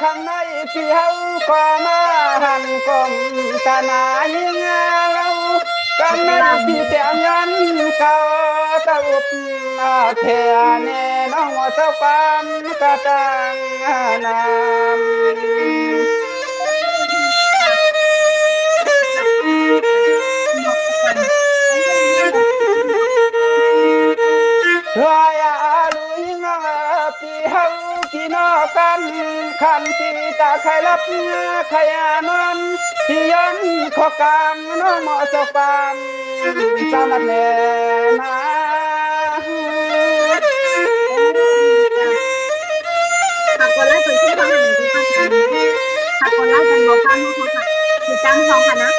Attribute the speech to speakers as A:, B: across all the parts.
A: ข้างในที่เฮาก็มาหันกลมตาหนายิงเรากำนันที่แต่งยันเก่าตะอุบเทียนน้องเจ้าปานกระตังนามรายอาลุยงปีเฮาที่นอกันขันที่ตาใครรับขยานอนที่ยันขอกามน้องเจ้าปานสามัญแน่มา
B: หากคนไล่คนที่เขาหันที่เขาหันหากคนไล่คนบอกฟังเขาค่ะคือจ้างสองค่ะนะ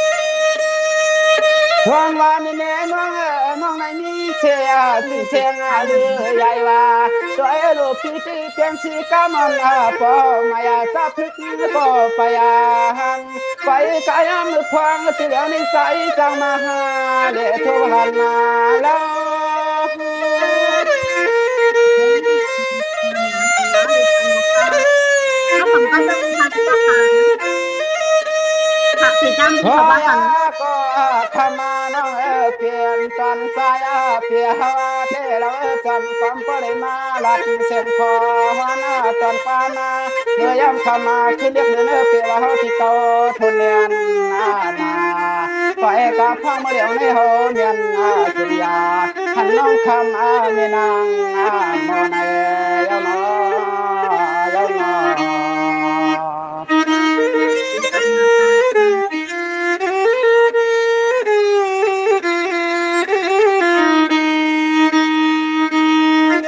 A: ทวงวานนี่แน่น้องในนี้เชียสิเชียงหรือใหญ่ว่าตัวลูกพี่ที่เพียงชีกามันพอมายาซาพิกก็ไปหังไปกายมือพวงเสียวนิสัยจังมาหาเดทวันมาแล้ว
B: ถ้าผมก็จะเป็นทางที่ต้องการหากคือจ้างที่เขาบ้าน
A: ก็ขมาน้องเปลี่ยนตอนสายเปียหวาเทเราจำความก็เลยมาหลักเส้นคอหัวหน้าตอนฟ้ามาเนื้อย่ำขมาคือเรียกเนื้อเปียว่าเขาที่โตทุนเรียนนาปล่อยกับพังมาเลี้ยวในโฮเมียนสุริยาหันน้องคำเมีนางมอในเย้าน้อยเย้าน้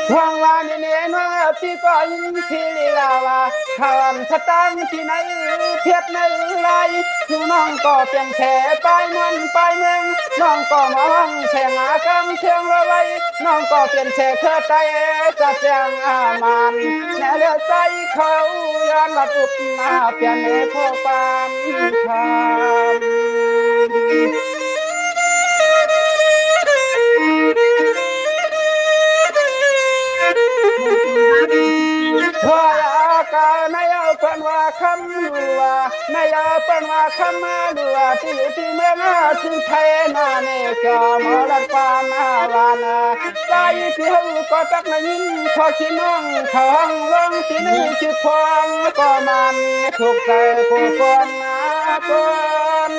A: ทวงวานนี่น้องพี่ก็ยินทีลาวาคำสตังที่ไหนเพียรในไรน้องก็เพียงแค่ไปมันไปเมืองน้องก็มองแช่งกำเชียงระไว้น้องก็เปลี่ยนแช่เครือใจจะเจียงมันแน่เลือใจเขาย้อนหลับอุบเปลี่ยนในพวกปามคำนายเอาเป็นว่าคำลัวนายเอาเป็นว่าคำลัวที่เมืองถึงไทยนาเนจอมรักความวานใจที่เขาก็ตักนั้นขอขี้น้องเขาห้องลงที่นี่จุดพวงก็มันถูกใจผู้คนคน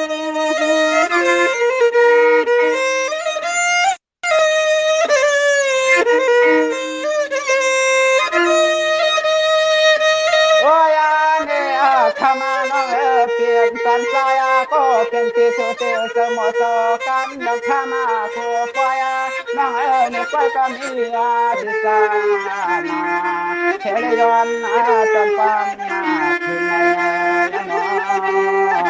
A: เปลี่ยนสันสายก็เป็นที่สุดเสมอต่อกันน้องข้ามาผู้ปล่อยน้องนึกไปก็มีดิสานาเทเลย้อนจนปังถึงยังน้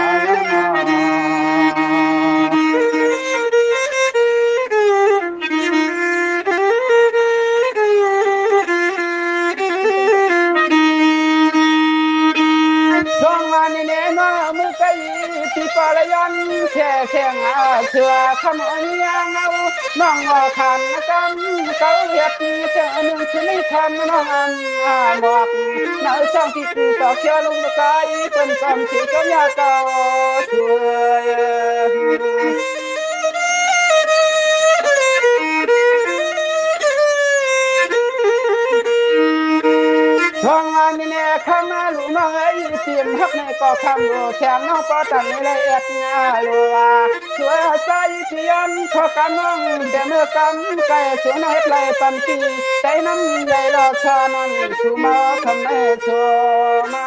A: ช่วงวันนี้น้องมือไก่ที่ปลยันแช่เชียงเชื่อคำยังเอาน้องขันกันเก่าเห็ดเจ้าหนึ่งที่ไม่ทำน้องหมอกน้าช่างที่ต่อเขียวลงกายเป็นจำที่ก็ยากเก่าช่วยทองอันนี้เนี่ยข้างหน้าลูกน้องเตียมฮักในก็คำลูกแขงน้องก็ตั้งเลยเอ็ดงาลูว่าช่วยใจเตียนขอกันน้องแต่เมื่อกำไก่สวนเฮ็ดไรปันตีใจน้ำใหญ่รอชานันชูมาคำในชัวมา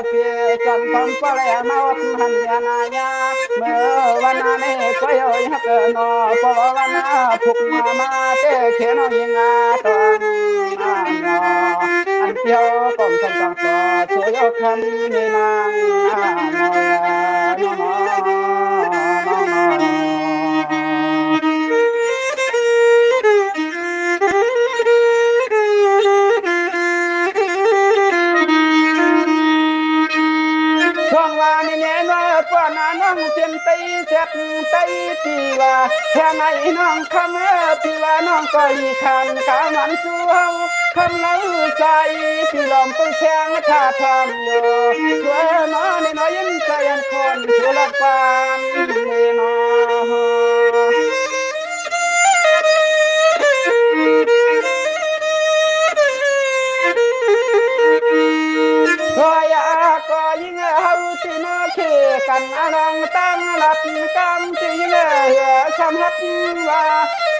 A: เปียจันทร์ปลายมาวัดหันยานายาเมื่อวันนั้นก็ยอ ยฮักนอปวนาพุกมาเตเขนยิงาตอนนออันเปียวก่อมสังสังต่อช่วยคำในนางนอยนช่วงว่านี่เนี่ยน้อยกว่าน้องเตียนตีเจ็บตีปีว่าแค่ไหนน้องคำพี่ว่าน้องก็อีขันกามันสู้เฮาคำเล่าใจพี่ลมไปแช่งท่าทำอยู่ช่วยน้อยนี่น้อยยิ้มใจยันคนช่วยละปานนี่น้อยก็อยากก็ยิ่งเฮาที่น้อเขี่ยกันอลังตั้งหลับกำที่ยิ่งชำฮัดว่า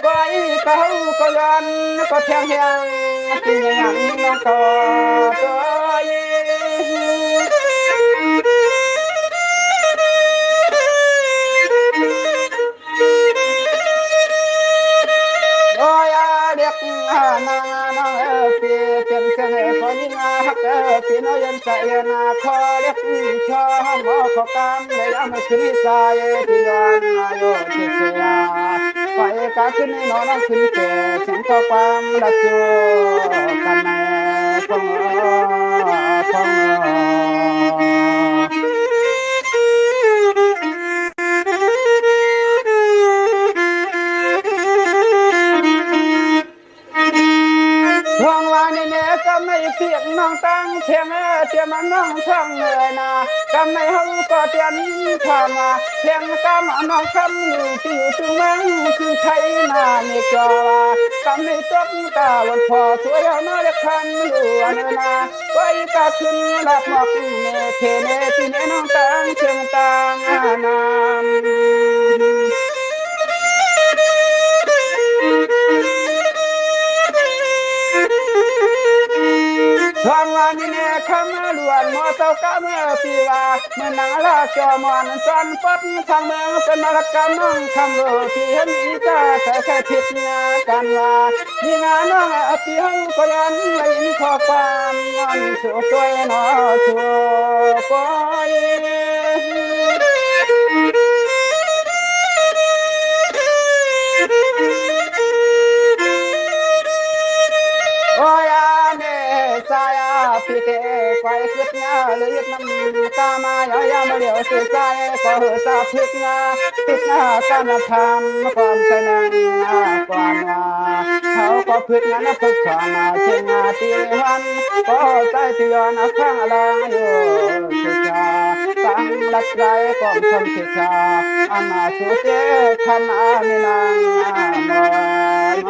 A: ก็อีก็เฮาก็ยันก็เพียงเฮียงที่ยังน้องก็ตัวยิ่ก็อยากเรียกนางน้องพี่เป็นเสียงก็ยิ่งฮักพี่น้อยยันใจนาขอเรียกชอหมอขอกำเลยไม่ขึ้นใจพี่ย้อนอายุเสียไปกาขึ้นนอนขึ้นเกิดเสียงข้อความละจูกันในพงพงว่านี่เนี่ยก็ไม่เพียงน้องตั้งเทียงเทียมันน้องช่างเลยนะก็ไม่เฮาก็เตียนพามาเพียงก็มาน้องคำอยู่ที่อยู่ตรงนั้นคือไทยนานี่ก็ว่าก็ไม่ต้องตาวันพอสวยเอาหน้าเล็กพันอยู่อันนาไว้ก็ขึ้นรับหมอกเนเทเนที่เนี่ยน้องตั้งเชียงตั้งนามทางวันนี้เนี่ยคำล้วนมอเตอร์กำปีว่าเมื่อนางลาจอมอนสันปัดทางเมืองเป็นนักการน้องคำโลที่เห็นอีกาแต่แค่ผิดงานกันว่ามีงานน้องปีให้ก็ยันเลยขอความงอนสู้ตัวหนอสู้ก้อยโอ้ยเนสายพี่เกไฟขึ้นงาเลยยึดน้ำตามายายามาเดี๋ยวสื่อใจก็เหอซาพิกงาการทำความใจนางความเขาก็พึกงานพึกขวางเชียงตีวันก็ใจที่ย้อนข้างลาอยู่ศึกษาตั้งรักใจก่อนทำศึกษาอามาสุเจคันอามินางม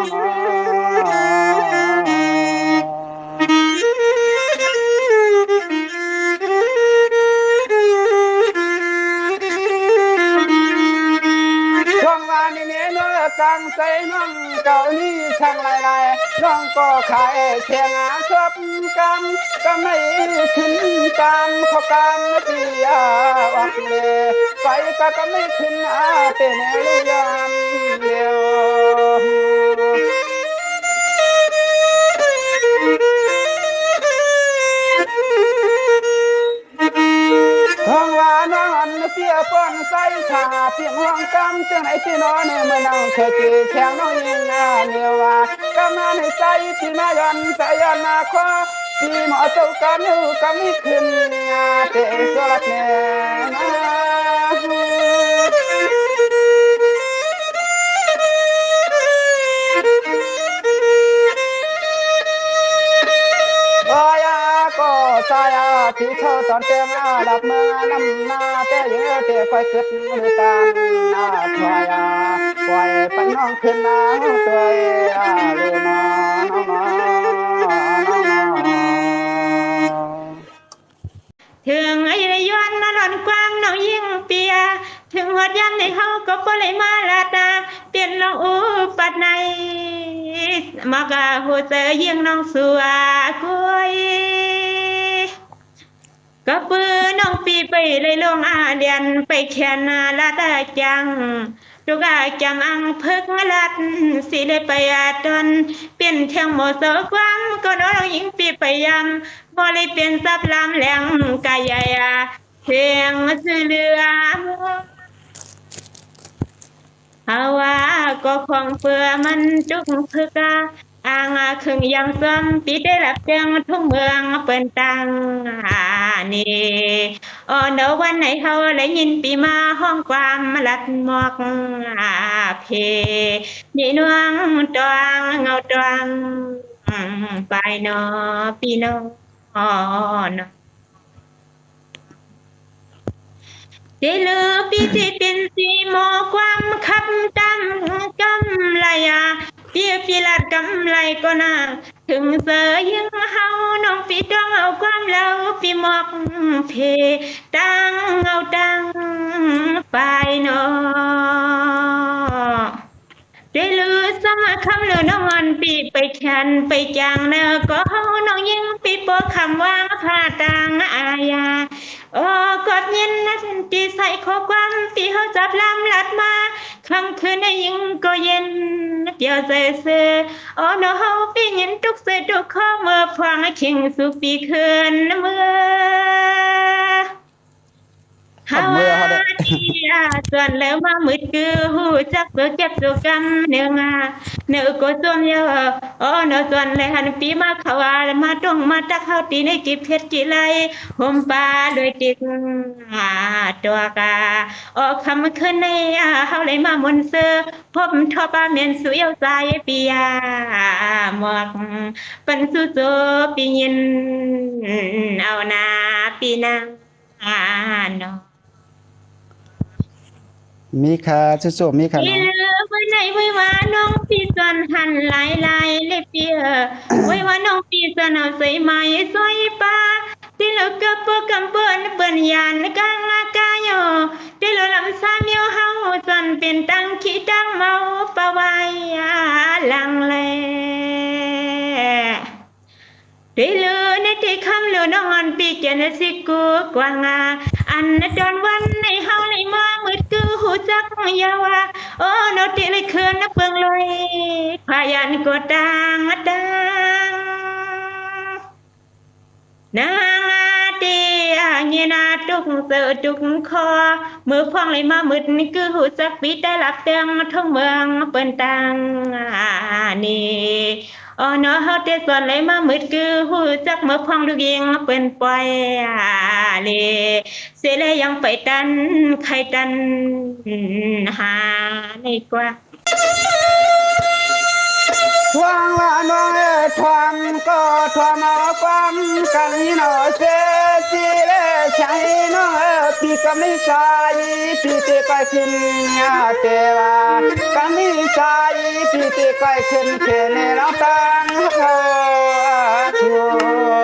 A: ช่วงวันนี้เนี่ยน้องกลางใจน้องเก่านี่ช่างลายน้องก็ขายเชียงชอบกันก็ไม่ขึ้นตามเขากันเสียวักเลยไปก็ไม่ขึ้นเต้นลุยามเดียวห้องว่าน้องเสียป้อนใส่ชาเพียงห้องกำจังไหนที่นอนเมื่อน้องเคยจีแข่งน้องยิงเนียวว่ากำนันให้ใจที่มายันใส่ยันนาคว้าที่หมอเจ้ากันอยู่ก็ไม่ขึ้นเตะสลัดแน่ก็สายที่เธอตอนเต็มดับมือน้ำหน้าเตะเยอะเตะไฟขึ้นหรือตามถอยปล่อยปันน้องขึ้นตัวเลยน้
B: ถึงไอ้ระยวนน่ะหล่อนกว้างน้องยิ่งเปียถึงหดยันในเฮาก็บ่เลยมาลาดาเปลี่ยนลองอูปัดในมากะหูเจอยิ่งน้องสัวกุย ก็ปื้อน้องปีไปเลยลงอาเดียนไปแค่นาลาดาจังลูกอาจำอังเพิกลัดสิเลยไปอาตอนเปลี่ยนเทียงหมดโซความก็น้องยิงปีไปยำบ่เลยเปลี่ยนซับลำแหลงกายยาเพียงสื่อเรือเอาว่าก็ของเปื่อมันจุกพึกอ่างครึ่งยังซ้ำปีได้รับแจ้งทุ่งเมืองเปิ้นตังนี่เนอวันไหนเขาเลยยินปีมาห้องความลัดหมอกเพนี่นวงตวงเงาตวงไปเนอปีเนอ สิลือปีที่เป็นสีหมอความคับจำกำไรปีลาดกำไรก็น่าถึงเสยยังเฮาน้องปีต้องเอาความเล่าปีหมอกเพตังเอาตังไปเนาะ ได้ลือสมาคำเลือน้องอันปีไปแขนไปจางเนอก็เฮาน้องยิงปีโปคำว่าพาตังอาญากอดเย็นนะฉันตีใส่ข้อความปีเขาจับลำลัดมาคำคืนในยิงก็เย็นเดียวใจเสือน้องเฮาปีเย็นทุกเสือทุกข้อเมื่อพวงเข่งสุปีคืนเมื่อ ฮา
A: มือเขาเด้อ
B: ดีส่วนแล้วมามืดคือหูจักเบิกเก็บสุกรรมเนื้องาเนื้อก็ส่วนเยอะเนื้อส่วนเลยหันปีมาขาวามาตรงมาตักเข้าตีในกิบเพชรกิไลห่มปลาด้วยติกตัวกาคำขึ้นในเฮาเลยมามนเสือพบทอปาเมียนสุเอวใจปียหมอกเป็นสุโซปียินเอานาปีนางเนาะ
A: มีค่ะสู้ๆมีค่ะ
B: เอ
A: น้อง
B: อไว้ไหนไว้ว่าน้องพี่สอนหันหลายลายเล็บเปียไว้ว่าน้องพี่สอนเอาใส่ไม้สวยป้าที่เราก็ปกำเปิ้นเปิ้นยานกางอากาโยที่เราลำสามโยเฮาสอนเป็นตังขี้ตังเมาปะไว้ลังแล ได้ลือในที่คำลือน้องอันปีเจนสิกูกว่างอันดอนวันในเฮาในมามืดคือหูจักยาวานติเลยเคือนเปิงลอยพายันก็ดังนางตีเงียนาตุกเสือตุกคอมือพองเลยมามืดนี่คือหูจักปีได้หลับเตียงท่องเมืองเปิ้นตังนี่เนาะเฮาเตสอนเลยมามืดคือหูจักมือพองลูกยิงเปิ้นปล่อยเลเสยเลยยังไปตันใครตันหาในกว่า
A: ทวงว่าน้องทวงก็ทวงเอาความกันหนอเสียจีเลใช้น้องปีก็ไม่ใช่ปีตีก็ขึ้นเทวาก็ไม่ใช่ปีตีก็ขึ้นเทเนรตังเขาทัว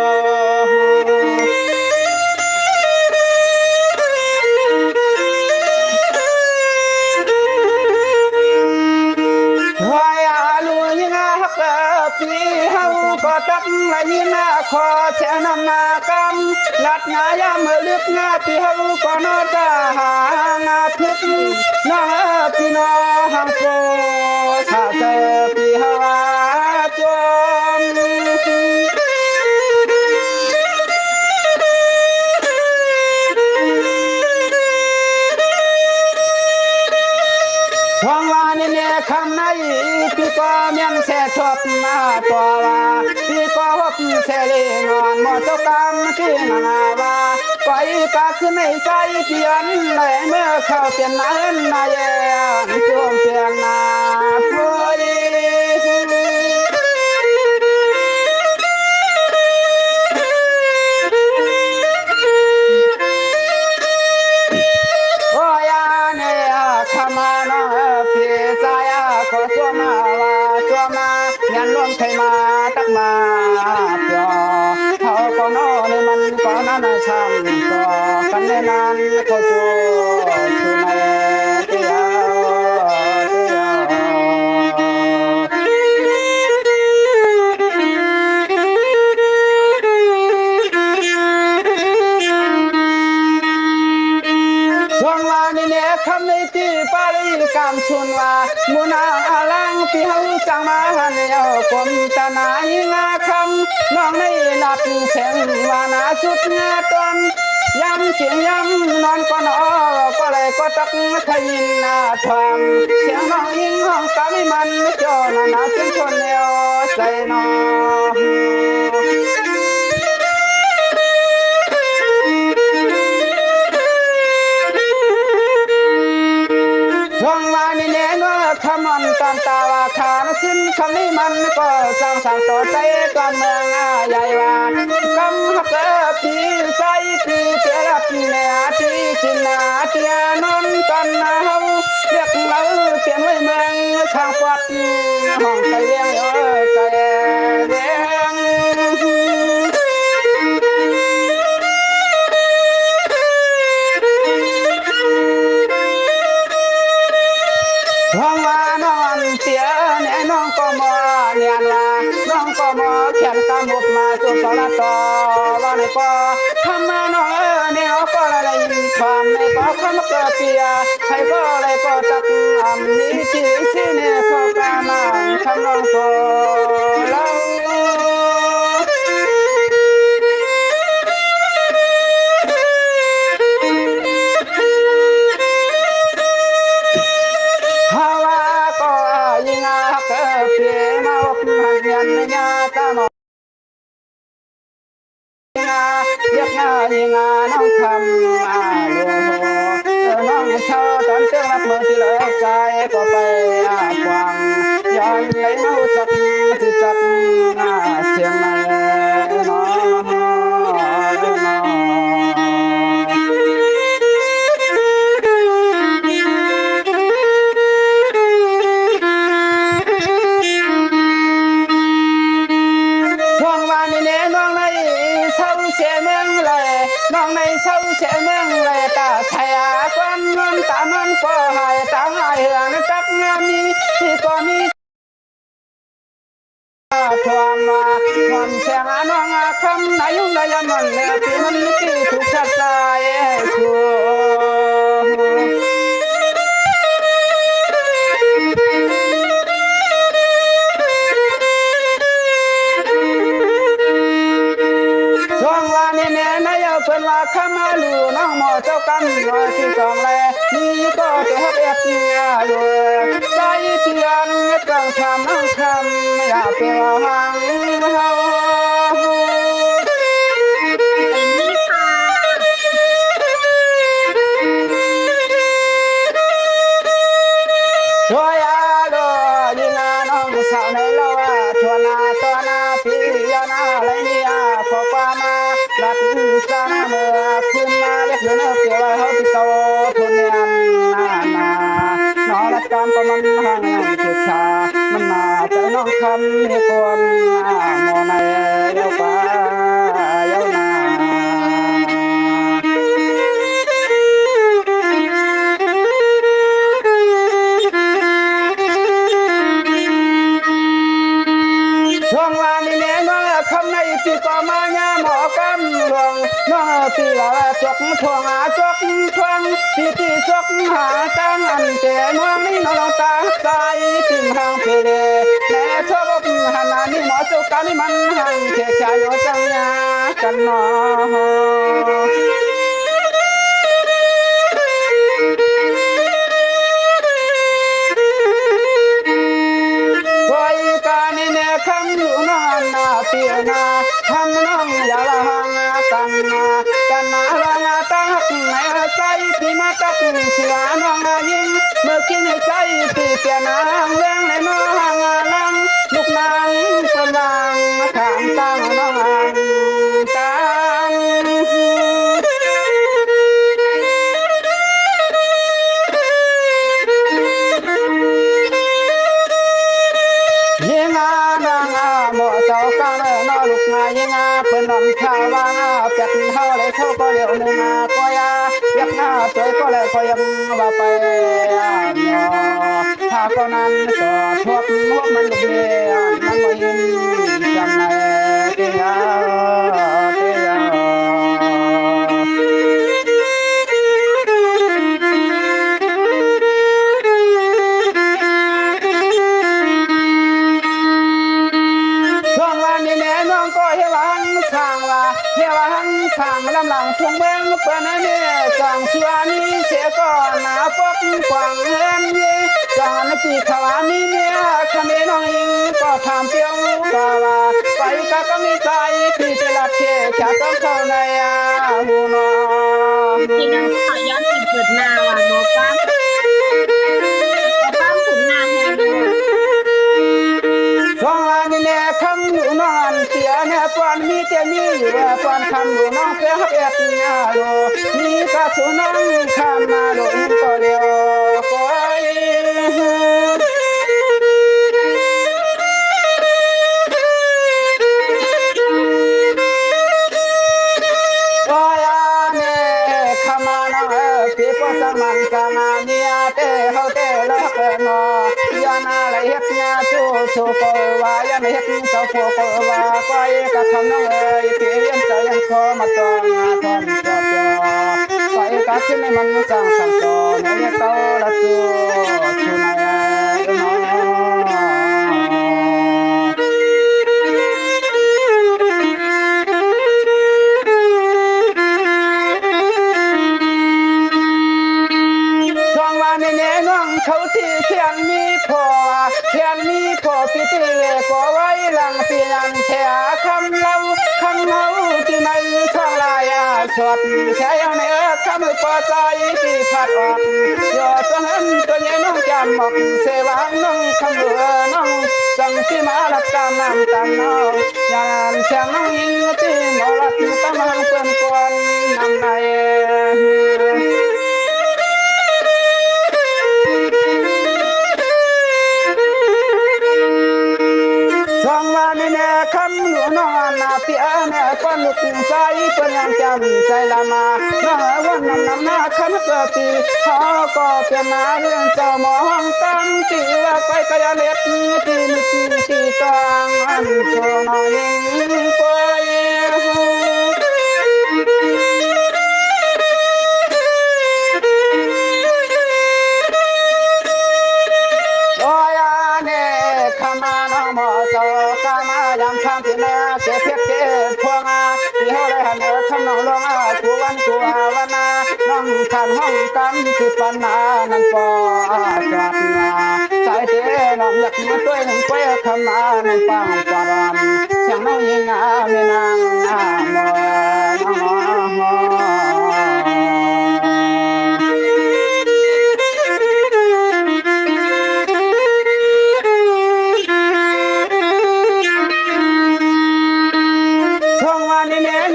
A: ปีเฮาก็ตักไหลนาขอแช่น้ำนากำลัดงายามลึกงาปีเฮาก็นอตาหางาพิษน้องพี่น้องหังโปชาเจปีเฮาจมช่องวานี่เนี่ยคำไหนพี่ก็เมียนแช่ชอบมาตัวว่าพี่ก็ฮบแช่เลยนอนหมดเจ้ากรรมที่นาว่าปล่อยกาขึ้นในใจเพียนเลยเมื่อเข้าเปลี่ยนนั้นนายช่วงเพียงนาพอดี โอ้ยเนี่ยขมาโนพี่สายก็ชัวมาว่าชัวมายันล้มใครมาตักมาเปียเขาก็โน่นี่มันก็นั่นช่างก็กันในนั้นเขาสู้สู้ในเตียว เฮาจังมาหันเยากลมตาหนายิงาคำน้องในนัดเสียงวานาสุดงาตอนยำเสียงยำนอนก็นอก็เลยก็ตักขยินนาทองเสียงน้องยิงห้องกาไม่มันจอนานาเสียงคนเดียวใจนอช่วงวานี่เน้นว่าคำมันตอนตาว่าขานขึ้นคำนี้มันก็สร้างสรรค์ต่อใจการเมืองใหญ่ว่ากำหักปีใจปีเจริญเนื้อที่กินนาเตียนนกันนะเฮาเรียกเราเปลี่ยนไว้เมืองข้างปัดห้องใจเลี้ยงใจเลี้ยงห้องว่านอนเสียแน่น้องก็มอเนียนว่าน้องก็มอแขนตามบุกมาจุดสละต่อว่าในก็ทำมาน้องเนี่ยก็เลยยินความในก็คำเกิดเปียให้ก็เลยก็ตักนี้ที่ที่เนี่ยก็กามาคำน้องก็เล่าฮาวาก็ยิงอาเกิดเปียมาอบหันยันยาตาหนอเรียกงายิงาน้องคำโลน้องเช่าตอนเตี้ยรับมือที่เลิกใจก็ไปกวางย้อนไหลเมาจักที่จักเสียงมาน้องช่วงวันนี้เนี่ยน้องในเศร้าเสียเมืองเลยน้องในเศร้าเสียเมืองเลยตาชายกวนเงินตามันก็หายตาหายเหืองจักงานนี้ที่ก็มีความเสียงน้องคำนายุ่งได้ยังมันเนี่ยที่มันที่ถูกชัดใจชัช่วงวันนี้เนี่ยนายเพิ่นว่าข้ามาลูน้องหมอเจ้ากันหน่อยที่สองแลนี่ก็จะฮับเอ็ดอยู่ใจเพียนต้องทำน้องทำอย่าเปลี่ยนหังเฮาช่วยอาโลยิงน้องสาวในโลชวนตัวนาพี่ยานาไรเนี่ยขอความมาลัดสาเมื่อขึ้นมาเล็กเนื้อเปลี่ยวเขาติดโตทุนเนียนนอรัดการประมันห่างเฉยชามันมาแต่น้องคำให้กวนโมในเย้าป่าเย้านาช่วงวันนี้เนี่ยน้องคำในปีก็มาเนี่ยหมอกำหลวงน้องปีละจกทวงจกทวงปีที่จกหาตั้งอันเจน้องนี่น้องตาใจปิ่มหางเปเดแม่ชอบหันนี่หมอจุกกันมันหังเทชายจังยากันน้องคำอยู่นานนาเปียนาคำน้องอย่าละหังกันนาละตักในใจที่มาตักเสียน้องยิงเมื่อกินใจที่เปียนางเลี้ยงในน้องลังลูกนางเป็นนางข้างตั้งน้องตั้งเจ้ากันนอลูกงายังเปิ้นนอนข้าวว่าเป็ดเฮาเลยเขาก็เลี้ยวนึงก็ยายักหน้าสวยก็เลยก็ยังว่าไปเนาะถ้าก็นั้นก็ทบนกมันลูกเมียมันบ่ยินจำในเตียเตีย ทางลำหลังพวงเบิ้งเปิ้นเนี่ยจังชัวนี่เสียก่อนหนาปกขวางเฮือนยี่จังปีขวามีเนี่ยคำนี้น้องยิงก็ทำเปียวกาว่าไปก็มีใจที่จะรักเชื่อจะต้องเข้าในหูนอ
B: ที่นั่งขอย้อนติดเกิดนาว่ะหมอป้าขุนนางแฮดู
A: ช่วงวันนี้เนี่ยคำอยู่นอนเสียเนี่ยปอนมีเตียมีอยู่ปอนคำอยู่น้องเสียฮับเอ็ดเนี่ยโลมีกระสุนน้องคำมาโดนก็เดียวก็มันกานาเนียเตเฮาเตละเกนอยานาไหลเฮ็ดญาจูสุโกวายาเฮ็ดสาวโกวาก้อยกะทำน้องเอ้ยเตียนใจยังขอมาตองทอนจอจอก้อยกะสิให้มันสร้างสังตอนให้เตาละจูชุนายน้อเขาที่เขียนมีพอปีตีก็ไว้หลังเปลี่ยนแฉคำเล่าคำเมาที่ในช่องลายสดแช่ยังเนื้อคำปอใจที่พัดออกยอดตัวนั้นตัวนี้น้องจำหมอกเสวางน้องคำเหลือน้องจังที่มาลับตามน้ำตามน้องยานเสียงน้องยิงที่หมอลัดตามหังเปื่อนกวนน้ำในช่องวันนี้เนี่ยคำหลวงน้องนาเปียเนี่ยก้อนลูกใจเป็นยังจำใจละมาน้องวันน้ำหน้าคำเกิดปีเขาก็เปลี่ยนมาเรื่องเจ้ามองตั้งตีว่าไปก็ยังเล็ดตีมีตีตางอันโชว์น้อยยิ่งกว่ายังทำที่แม่เสียเพียรเก็บพวงที่เขาได้หันคำน้องลงกูวันน้องขันห้องกันที่ปัญหานั้นปอจอดใจเต้น้องอยากมาด้วยหนึ่งเพื่อคำมาในปังปรอนเสียงน้องยิงไม่นาง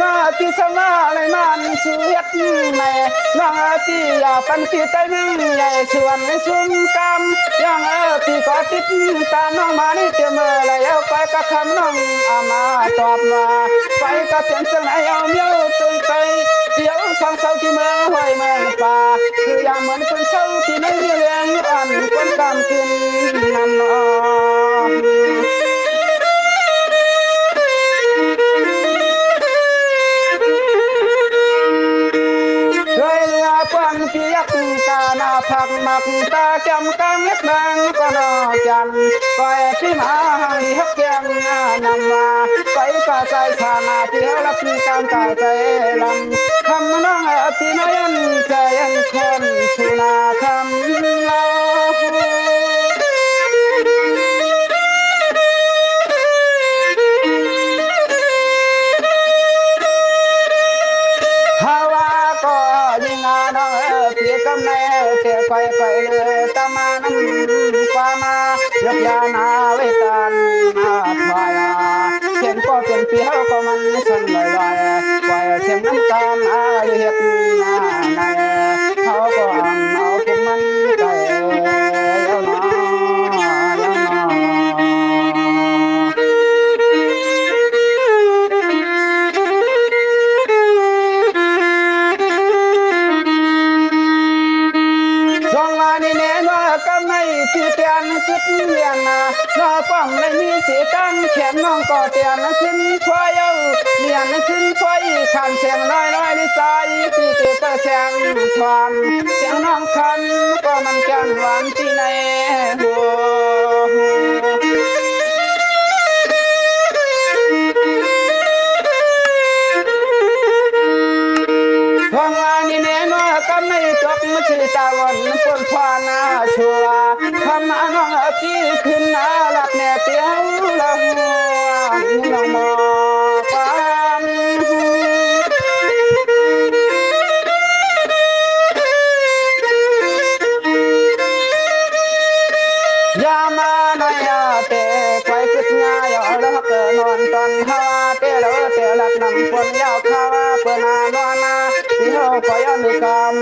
A: มอที่สมาเลยมันสุดแม่น้องที่อยากเป็นที่ใจมึงใหญ่ชวนในสุ่มกำยังที่ก็ติดตามน้องมานี่เตรียมเลยเอาไปกับคำน้องมาตอบมาไปกับเสียงเสียงไหนเอาเมียวตึงใจเดี๋ยวฟังเศร้าที่เมืองห้วยเมืองป่าคืออย่างเหมือนคนเศร้าที่ไม่มีแรงอ่อนคนกำกินนั่นที่ยักตาหน้าผักมักตาจำกำเล็กดังก็นอจันไปที่มาลีฮักแกงนำมาไปกาใจขานาที่เขาลักตามกาใจลำคำน้องที่น้ยันใจยันคนสุนาคำเล่าไปเลยตามานำความมายกยานาไว้ตันพายเสียงก็เป็นเปียวก็มันสั่นลอยปล่อยเสียงน้ำตาลเรียกในเขาก็เอาพวกมันไปแล้วนะที่เตียนคิดเลี้ยงน้าป้องเลยมีสีตั้งแขนน้องก็เตียนขึ้นควายเอาเลี้ยงขึ้นควายขันเสียงน้อยในใจที่เตะเสียงทวนเสียงน้องคันก็มันแก่นหวานที่ในหัว ฮาวาเตลเตลัดนำปนยาวขาวาเปนาโนนาสิโฮก็ยอนุกรรม